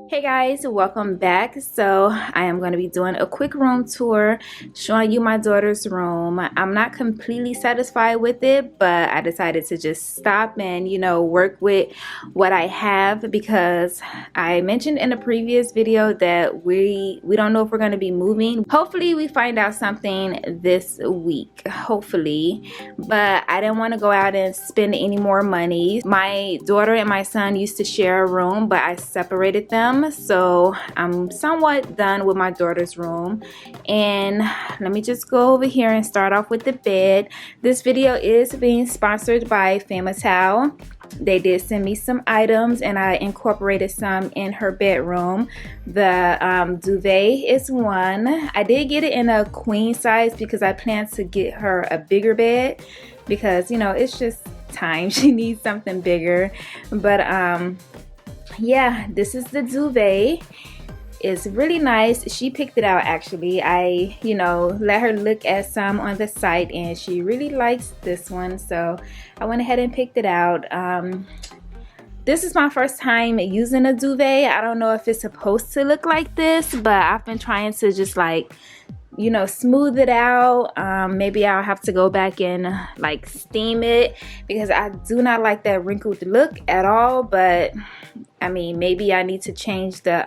Hey guys, welcome back. So I am going to be doing a quick room tour showing you my daughter's room. I'm not completely satisfied with it, but I decided to just stop and work with what I have, because I mentioned in a previous video that we don't know if we're going to be moving. Hopefully we find out something this week, hopefully, but I didn't want to go out and spend any more money. My daughter and my son used to share a room, but I separated them. So I'm somewhat done with my daughter's room, and let me just go over here and start off with the bed. This video is being sponsored by Towel. They did send me some items and I incorporated some in her bedroom. The duvet is one. I did get it in a queen size because I plan to get her a bigger bed, because it's just time. She needs something bigger. But yeah, this is the duvet. It's really nice. She picked it out actually. I let her look at some on the site and she really likes this one, so I went ahead and picked it out. This is my first time using a duvet. I don't know if it's supposed to look like this, but I've been trying to just smooth it out. Maybe I'll have to go back and steam it, because I do not like that wrinkled look at all. But I mean, maybe I need to change the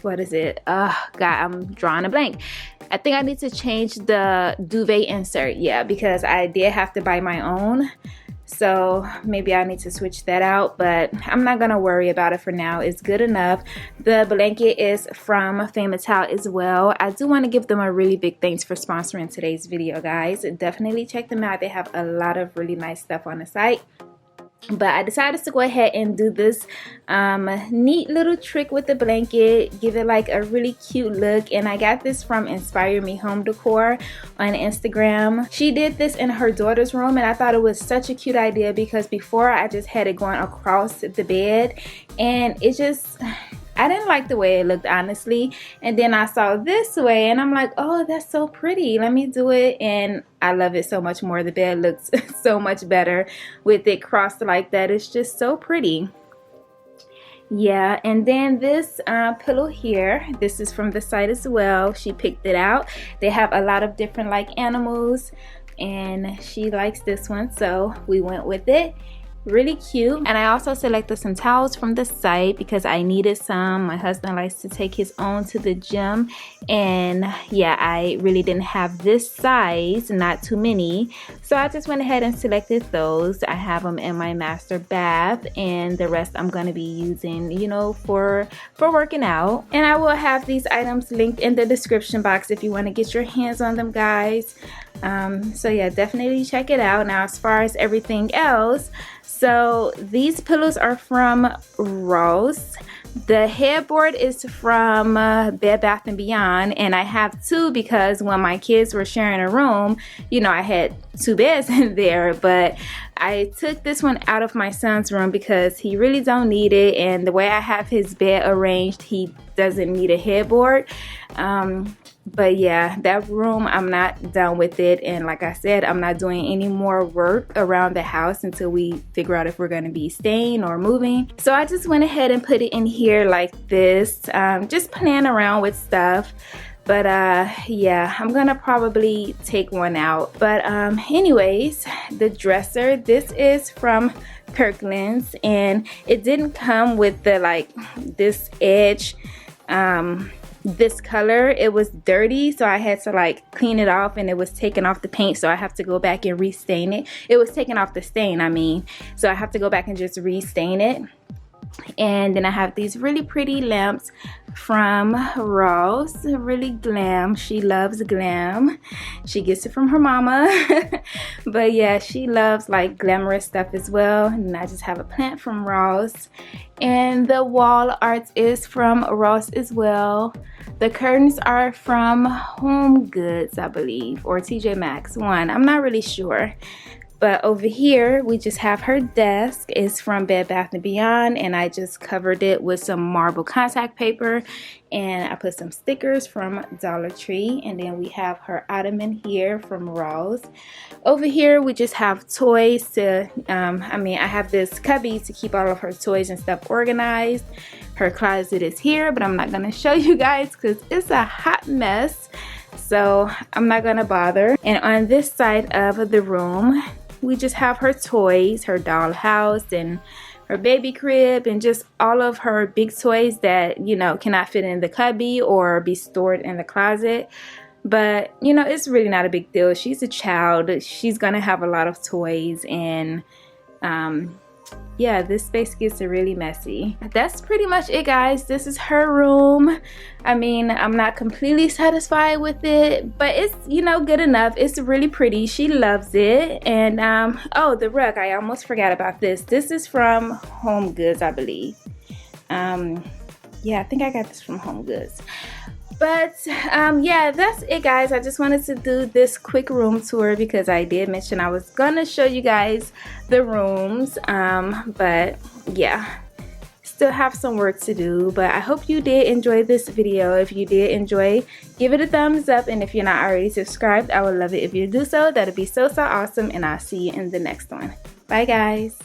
what is it? God, I'm drawing a blank. I think I need to change the duvet insert, yeah, because I did have to buy my own. So maybe I need to switch that out, but I'm not gonna worry about it for now. It's good enough. The blanket is from Towel as well. I do want to give them a really big thanks for sponsoring today's video, guys. Definitely check them out. They have a lot of really nice stuff on the site. But I decided to go ahead and do this neat little trick with the blanket, give it like a really cute look. And I got this from Inspire Me Home Decor on Instagram. She did this in her daughter's room, and I thought it was such a cute idea, because before I just had it going across the bed and I didn't like the way it looked, honestly. And then I saw this way and I'm like, oh, that's so pretty. Let me do it. And I love it so much more. The bed looks so much better with it crossed like that. It's just so pretty. Yeah, and then this pillow here, this is from the site as well. She picked it out. They have a lot of different animals, and she likes this one, so we went with it. Really cute. And I also selected some towels from the site because I needed some. My husband likes to take his own to the gym, and yeah, I really didn't have this size, not too many, so I just went ahead and selected those. I have them in my master bath, and the rest I'm going to be using for working out. And I will have these items linked in the description box if you want to get your hands on them, guys. So yeah, definitely check it out. Now, as far as everything else, so these pillows are from Ross. The headboard is from Bed Bath & Beyond, and I have two because when my kids were sharing a room, I had two beds in there, but I took this one out of my son's room because he really don't need it, and the way I have his bed arranged, he doesn't need a headboard. But yeah, that room, I'm not done with it, and like I said, I'm not doing any more work around the house until we figure out if we're going to be staying or moving. So I just went ahead and put it in here like this, just playing around with stuff. But yeah, I'm gonna probably take one out. But anyways, the dresser, this is from Kirkland's, and it didn't come with the this edge, this color. It was dirty, so I had to clean it off, and it was taking off the paint, so I have to go back and restain it. It was taking off the stain, I mean, so I have to go back and just restain it. And then I have these really pretty lamps from Ross, really glam. She loves glam. She gets it from her mama. But yeah, she loves glamorous stuff as well. And I just have a plant from Ross. And the wall art is from Ross as well. The curtains are from Home Goods, I believe, or TJ Maxx, one. I'm not really sure. But over here, we just have her desk. It's from Bed Bath & Beyond, and I just covered it with some marble contact paper, and I put some stickers from Dollar Tree. And then we have her ottoman here from Ross. Over here, we just have toys to, I have this cubby to keep all of her toys and stuff organized. Her closet is here, but I'm not gonna show you guys because it's a hot mess. So I'm not gonna bother. And on this side of the room, we just have her toys, her dollhouse and her baby crib, and just all of her big toys that, you know, cannot fit in the cubby or be stored in the closet. But, you know, it's really not a big deal. She's a child. She's gonna have a lot of toys, and yeah, this space gets really messy. That's pretty much it, guys. This is her room. I mean, I'm not completely satisfied with it, but it's, you know, good enough. It's really pretty. She loves it. And oh, the rug, I almost forgot about this. This is from Home Goods, I believe. Yeah, I think I got this from Home Goods. But yeah, that's it, guys. I just wanted to do this quick room tour because I did mention I was gonna show you guys the rooms, but yeah, still have some work to do. But I hope you did enjoy this video. If you did enjoy, give it a thumbs up, and if you're not already subscribed, I would love it if you do so. That'd be so awesome, and I'll see you in the next one. Bye, guys.